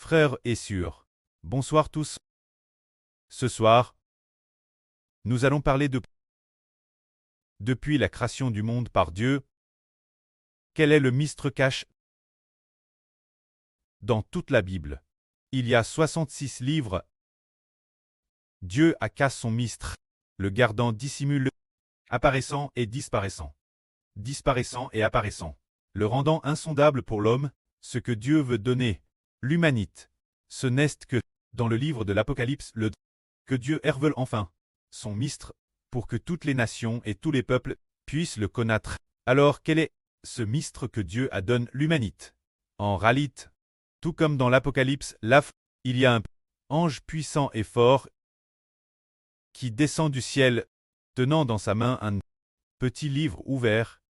Frères et sœurs, bonsoir tous. Ce soir, nous allons parler de depuis la création du monde par Dieu. Quel est le mystère caché dans toute la Bible? Il y a 66 livres. Dieu a caché son mystère, le gardant dissimule, apparaissant et disparaissant et apparaissant, le rendant insondable pour l'homme, ce que Dieu veut donner, l'humanité. Ce n'est que, dans le livre de l'Apocalypse, que Dieu révèle enfin son mystère, pour que toutes les nations et tous les peuples puissent le connaître. Alors quel est ce mystère que Dieu a donné l'humanité? En réalité, tout comme dans l'Apocalypse, il y a un ange puissant et fort qui descend du ciel, tenant dans sa main un petit livre ouvert.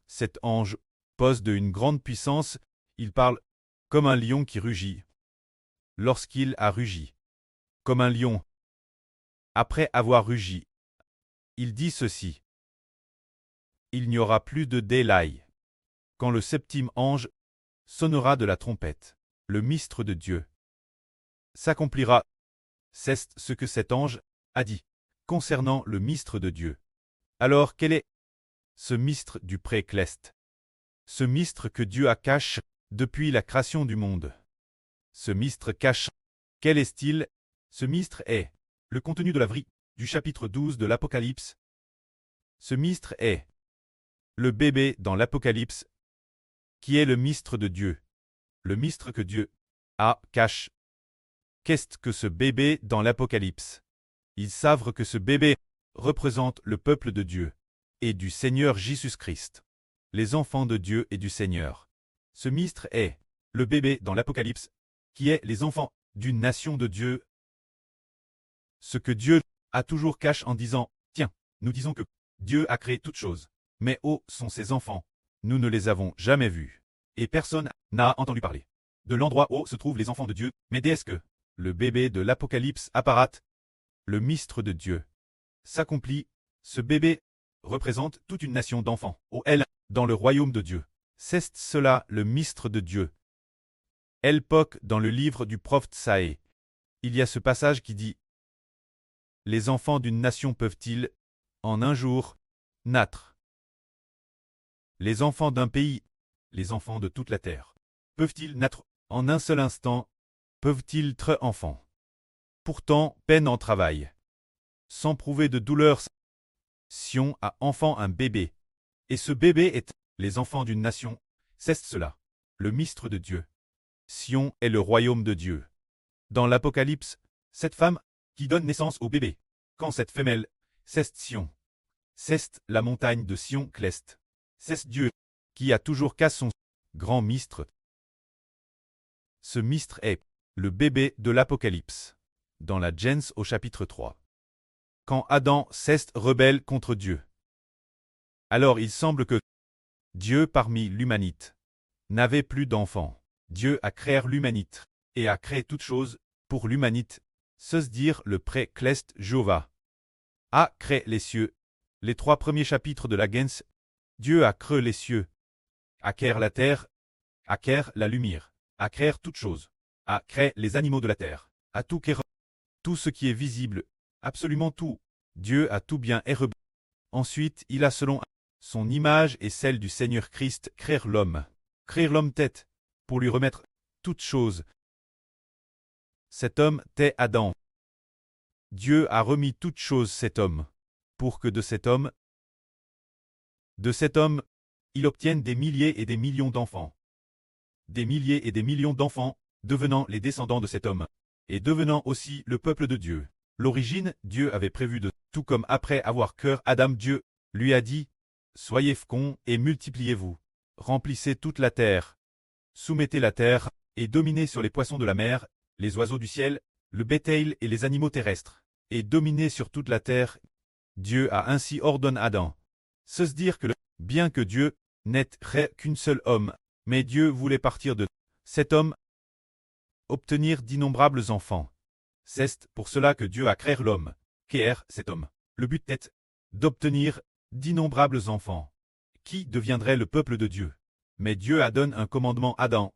Cet ange pose d'une grande puissance, il parle comme un lion qui rugit. Lorsqu'il a rugi, comme un lion, après avoir rugi, il dit ceci: il n'y aura plus de délai. Quand le septième ange sonnera de la trompette, le mystère de Dieu s'accomplira. C'est ce que cet ange a dit concernant le mystère de Dieu. Alors quel est ce mystère du pré-cleste? Ce mystère que Dieu a caché depuis la création du monde. Ce mystère caché, quel est-il? Ce mystère est le contenu de la vie du chapitre 12 de l'Apocalypse. Ce mystère est le bébé dans l'Apocalypse, qui est le mystère de Dieu. Le mystère que Dieu a caché. Qu'est-ce que ce bébé dans l'Apocalypse? Ils savent que ce bébé représente le peuple de Dieu et du Seigneur Jésus-Christ, les enfants de Dieu et du Seigneur. Ce mystère est le bébé dans l'Apocalypse, qui est les enfants d'une nation de Dieu. Ce que Dieu a toujours caché en disant: tiens, nous disons que Dieu a créé toutes choses, mais où sont ses enfants? Nous ne les avons jamais vus, et personne n'a entendu parler de l'endroit où se trouvent les enfants de Dieu. Mais dès que le bébé de l'Apocalypse apparaît, le mystère de Dieu s'accomplit. Ce bébé représente toute une nation d'enfants, dans le royaume de Dieu. C'est cela le mystère de Dieu. Époque dans le livre du prophète Saé, il y a ce passage qui dit: les enfants d'une nation peuvent-ils, en un jour, naître? Les enfants d'un pays, les enfants de toute la terre, peuvent-ils naître en un seul instant? Peuvent-ils être enfants? Pourtant, peine en travail, sans prouver de douleur. Sion a enfant un bébé, et ce bébé est les enfants d'une nation. C'est cela, le mystère de Dieu. Sion est le royaume de Dieu. Dans l'Apocalypse, cette femme qui donne naissance au bébé, quand cette femelle, c'est Sion. C'est la montagne de Sion-Clest. C'est Dieu qui a toujours caché son grand mystère. Ce mystère est le bébé de l'Apocalypse, dans la Genèse au chapitre 3. Quand Adam s'est rebelle contre Dieu, alors il semble que Dieu parmi l'humanité n'avait plus d'enfants. Dieu a créé l'humanité et a créé toutes choses pour l'humanité, c'est-à-dire le pré-cleste Jéhovah a créé les cieux. Les 3 premiers chapitres de la Genèse, Dieu a créé les cieux, a créé la terre, a créé la lumière, a créé toutes choses, a créé les animaux de la terre, a tout créé, tout ce qui est visible, absolument tout. Dieu a tout bien créé. Ensuite, il a selon son image et celle du Seigneur Christ créé l'homme tête, pour lui remettre toutes choses. Cet homme t'est Adam. Dieu a remis toutes choses cet homme, pour que de cet homme, il obtienne des milliers et des millions d'enfants. Des milliers et des millions d'enfants, devenant les descendants de cet homme, et devenant aussi le peuple de Dieu. L'origine, Dieu avait prévu de tout comme après avoir créé Adam, Dieu lui a dit: soyez féconds et multipliez-vous, remplissez toute la terre, soumettez la terre, et dominez sur les poissons de la mer, les oiseaux du ciel, le bétail et les animaux terrestres, et dominez sur toute la terre. Dieu a ainsi ordonné à Adam. C'est-à-dire que bien que Dieu n'était qu'un seul homme, mais Dieu voulait partir de cet homme obtenir d'innombrables enfants. C'est pour cela que Dieu a créé l'homme, créé cet homme. Le but est d'obtenir d'innombrables enfants, qui deviendraient le peuple de Dieu. Mais Dieu a donné un commandement à Adam.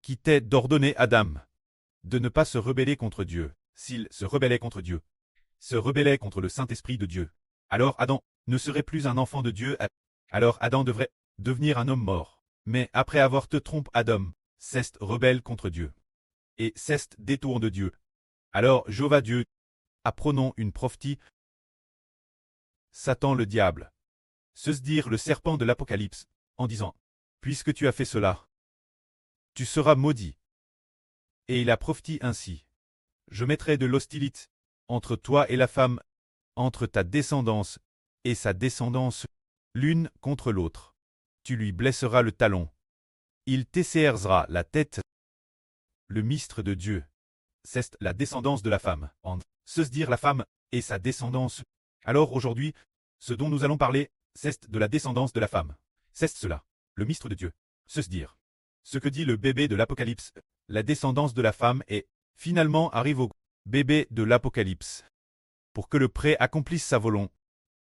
qui t'est d'ordonner Adam de ne pas se rebeller contre Dieu. S'il se rebellait contre Dieu, se rebellait contre le Saint-Esprit de Dieu, alors Adam ne serait plus un enfant de Dieu, alors Adam devrait devenir un homme mort. Mais après avoir te trompé Adam, Ceste rebelle contre Dieu. Et Ceste détourne de Dieu. Alors Jéhovah Dieu, apprenons une prophétie. Satan le diable se dire le serpent de l'Apocalypse, en disant, puisque tu as fait cela, tu seras maudit. Et il a prophétisé ainsi, je mettrai de l'hostilité entre toi et la femme, entre ta descendance et sa descendance, l'une contre l'autre. Tu lui blesseras le talon. Il t'esserrera la tête. Le mystre de Dieu, c'est la descendance de la femme, en se dire la femme et sa descendance. Alors aujourd'hui, ce dont nous allons parler, c'est de la descendance de la femme. C'est cela, le mystre de Dieu, se dire. Ce que dit le bébé de l'Apocalypse, la descendance de la femme et, finalement arrive au bébé de l'Apocalypse. Pour que le pré accomplisse sa volonté.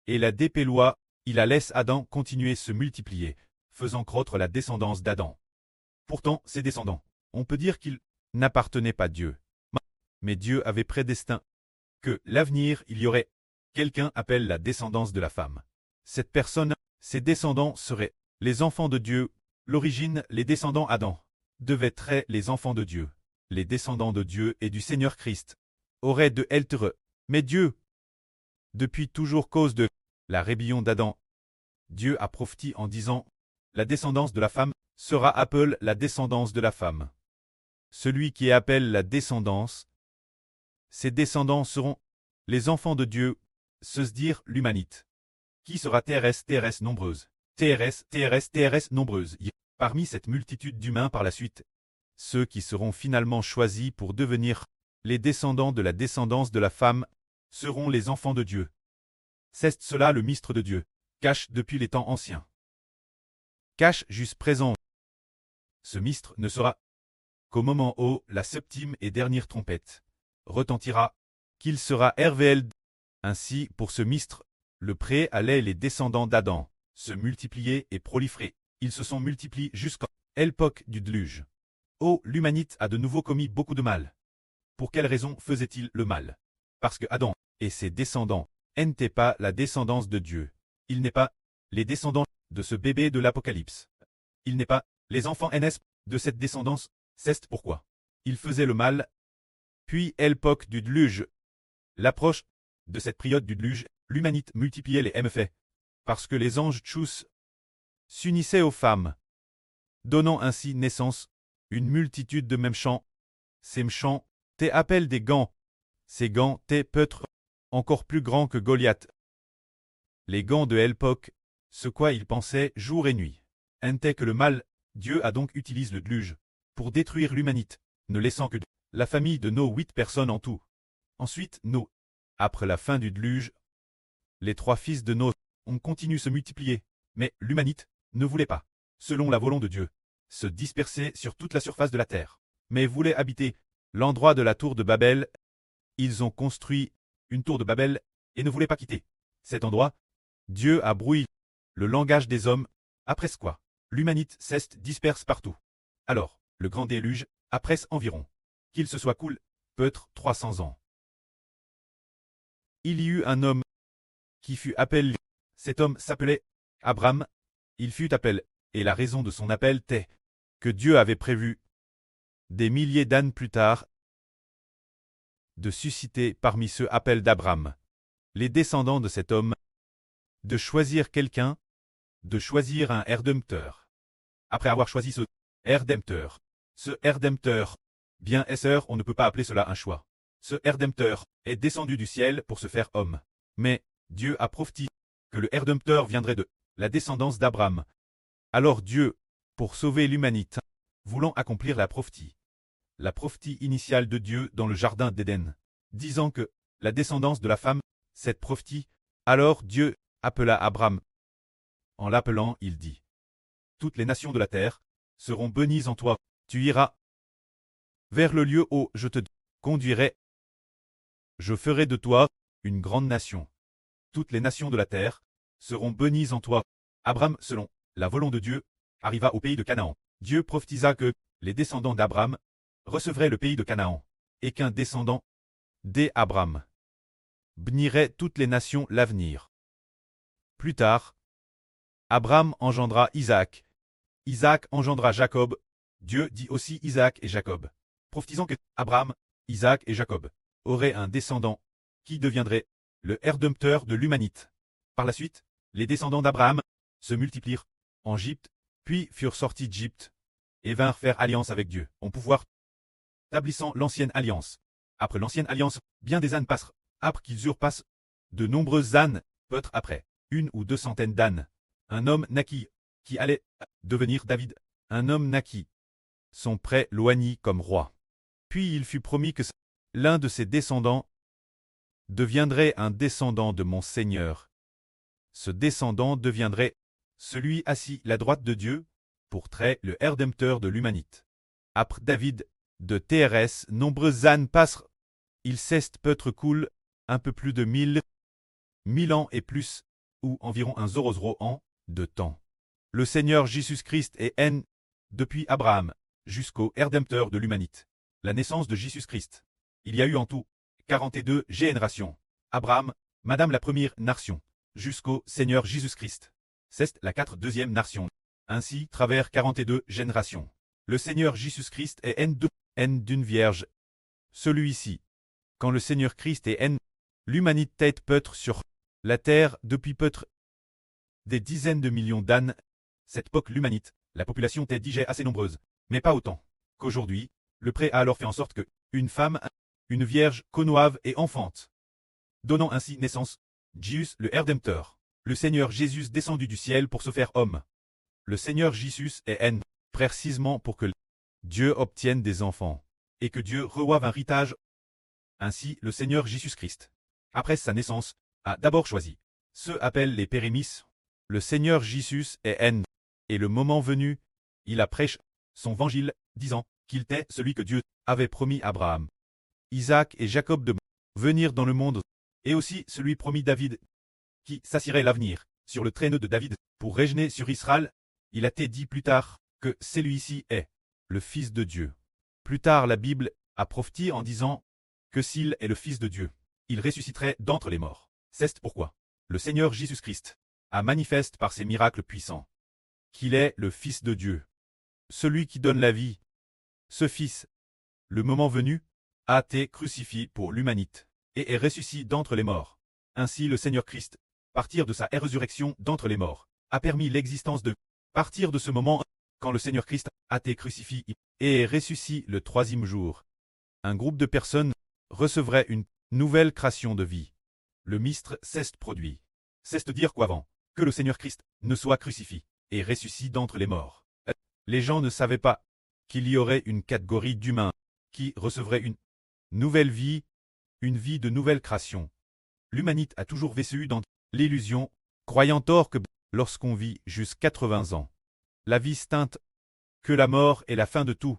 Et la dépéloi, il la laisse Adam continuer se multiplier, faisant croître la descendance d'Adam. Pourtant, ses descendants, on peut dire qu'ils n'appartenaient pas à Dieu. Mais Dieu avait prédestiné que l'avenir, il y aurait quelqu'un appelle la descendance de la femme. Cette personne, ses descendants seraient les enfants de Dieu. L'origine, les descendants Adam, devaient être les enfants de Dieu. Les descendants de Dieu et du Seigneur Christ auraient de être. Mais Dieu, depuis toujours cause de la rébellion d'Adam, Dieu a prophétisé en disant, la descendance de la femme sera appelée la descendance de la femme. Celui qui appelle la descendance, ses descendants seront les enfants de Dieu, se dire l'humanité. Qui sera TRS nombreuse. TRS nombreuse. Parmi cette multitude d'humains par la suite, ceux qui seront finalement choisis pour devenir les descendants de la descendance de la femme seront les enfants de Dieu. C'est cela le mystre de Dieu, cache depuis les temps anciens. Cache jusqu'à présent. Ce mystre ne sera qu'au moment où la septième et dernière trompette retentira, qu'il sera révélé. Ainsi, pour ce mystre, le pré allait les descendants d'Adam se multiplier et proliférer. Ils se sont multipliés jusqu'à l'époque du déluge. Oh, l'humanité a de nouveau commis beaucoup de mal. Pour quelle raison faisait-il le mal? Parce que Adam et ses descendants n'étaient pas la descendance de Dieu. Il n'est pas les descendants de ce bébé de l'Apocalypse. Il n'est pas les enfants NS de cette descendance. C'est pourquoi il faisait le mal. Puis, l'époque du déluge, l'approche de cette période du déluge, l'humanité multipliait les méfaits, parce que les anges tchous s'unissaient aux femmes, donnant ainsi naissance une multitude de méchants. Ces méchants appellent des gants. Ces gants peut-être encore plus grands que Goliath. Les gants de l'époque, ce quoi ils pensaient jour et nuit, était que le mal. Dieu a donc utilisé le déluge pour détruire l'humanité, ne laissant que la famille de nos 8 personnes en tout. Ensuite, après la fin du déluge, les 3 fils de Noé ont continué se multiplier, mais l'humanité ne voulait pas, selon la volonté de Dieu, se disperser sur toute la surface de la terre, mais voulait habiter l'endroit de la tour de Babel. Ils ont construit une tour de Babel et ne voulaient pas quitter cet endroit. Dieu a brouillé le langage des hommes, après ce quoi l'humanité s'est disperse partout. Alors, le grand déluge, après environ, qu'il se soit cool, peut-être 300 ans. Il y eut un homme qui fut appelé. Cet homme s'appelait Abraham. Il fut appelé, et la raison de son appel était que Dieu avait prévu, des milliers d'années plus tard, de susciter parmi ceux appelés d'Abraham, les descendants de cet homme, de choisir quelqu'un, de choisir un Rédempteur. Après avoir choisi ce Rédempteur, bien sœur, on ne peut pas appeler cela un choix. Ce Rédempteur est descendu du ciel pour se faire homme. Mais Dieu a prophétisé que le Rédempteur viendrait de la descendance d'Abraham. Alors Dieu, pour sauver l'humanité, voulant accomplir la prophétie initiale de Dieu dans le jardin d'Éden, disant que la descendance de la femme, cette prophétie, alors Dieu appela Abraham. En l'appelant, il dit, toutes les nations de la terre seront bénies en toi, tu iras vers le lieu où je te conduirai. Je ferai de toi une grande nation. Toutes les nations de la terre seront bénies en toi. Abraham, selon la volonté de Dieu, arriva au pays de Canaan. Dieu prophétisa que les descendants d'Abraham recevraient le pays de Canaan, et qu'un descendant d'Abraham bénirait toutes les nations l'avenir. Plus tard, Abraham engendra Isaac. Isaac engendra Jacob. Dieu dit aussi Isaac et Jacob, prophétisant que Abraham, Isaac et Jacob auraient un descendant qui deviendrait le Rédempteur de l'humanité. Par la suite, les descendants d'Abraham se multiplièrent en Égypte, puis furent sortis d'Égypte et vinrent faire alliance avec Dieu, en pouvoir établissant l'ancienne alliance. Après l'ancienne alliance, bien des ânes passèrent, après qu'ils eurent passé de nombreux ânes, peut-être après 1 ou 2 centaines d'ânes. Un homme naquit, qui allait devenir David. Un homme naquit. Son prêtre l'oignit comme roi. Puis il fut promis que l'un de ses descendants deviendrait un descendant de mon Seigneur. Ce descendant deviendrait celui assis à la droite de Dieu, pour trait le Rédempteur de l'humanité. Après David, de TRS, nombreux ânes passent. Il cesse peut-être cool, un peu plus de 1000 ans et plus, ou environ un zoro an, de temps. Le Seigneur Jésus-Christ est N, depuis Abraham, jusqu'au Rédempteur de l'humanité. La naissance de Jésus-Christ. Il y a eu en tout 42 générations. Abraham, Madame la première nation, jusqu'au Seigneur Jésus-Christ. C'est la 42e nation. Ainsi, travers 42 générations. Le Seigneur Jésus-Christ est N d'une vierge. Celui-ci. Quand le Seigneur Christ est N, l'humanité peut-être sur la terre depuis peut-être des dizaines de millions d'ânes. Cette époque l'humanité, la population était déjà assez nombreuse, mais pas autant qu'aujourd'hui. Le prêtre a alors fait en sorte que une femme, une vierge, connoive et enfante, donnant ainsi naissance, Jésus le Rédempteur, le Seigneur Jésus descendu du ciel pour se faire homme. Le Seigneur Jésus est N, précisément pour que Dieu obtienne des enfants, et que Dieu reçoive un héritage. Ainsi, le Seigneur Jésus-Christ, après sa naissance, a d'abord choisi ceux appellent les pérémisses. Le Seigneur Jésus est N, et le moment venu, il a prêché son évangile, disant qu'il était celui que Dieu avait promis à Abraham, Isaac et Jacob de venir dans le monde, et aussi celui promis David, qui s'assirait l'avenir sur le traîneau de David pour régner sur Israël. Il a été dit plus tard que celui-ci est le Fils de Dieu. Plus tard, la Bible a prophétisé en disant que s'il est le Fils de Dieu, il ressusciterait d'entre les morts. C'est pourquoi le Seigneur Jésus-Christ a manifesté par ses miracles puissants qu'il est le Fils de Dieu, celui qui donne la vie. Ce Fils, le moment venu, a été crucifié pour l'humanité et est ressuscité d'entre les morts. Ainsi le Seigneur Christ, partir de sa résurrection d'entre les morts, a permis l'existence de partir de ce moment, quand le Seigneur Christ a été crucifié et est ressuscité le 3e jour. Un groupe de personnes recevrait une nouvelle création de vie. Le mystère s'est produit. C'est dire qu'avant que le Seigneur Christ ne soit crucifié et ressuscité d'entre les morts, les gens ne savaient pas qu'il y aurait une catégorie d'humains qui recevraient une nouvelle vie, une vie de nouvelle création. L'humanité a toujours vécu dans l'illusion, croyant tort que lorsqu'on vit jusqu'à 80 ans, la vie s'teinte, que la mort est la fin de tout,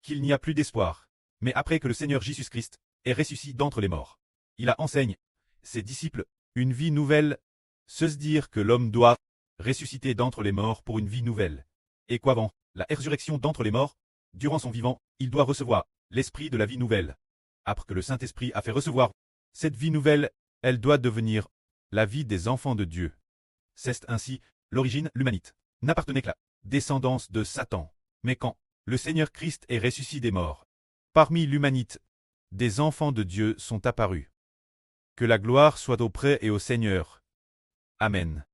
qu'il n'y a plus d'espoir. Mais après que le Seigneur Jésus-Christ est ressuscité d'entre les morts, il a enseigné ses disciples une vie nouvelle, se dire que l'homme doit ressusciter d'entre les morts pour une vie nouvelle, et qu'avant la résurrection d'entre les morts, durant son vivant, il doit recevoir l'esprit de la vie nouvelle. Après que le Saint-Esprit a fait recevoir cette vie nouvelle, elle doit devenir la vie des enfants de Dieu. C'est ainsi l'origine l'humanité n'appartenait que la descendance de Satan. Mais quand le Seigneur Christ est ressuscité des morts, parmi l'humanité, des enfants de Dieu sont apparus. Que la gloire soit auprès et au Seigneur. Amen.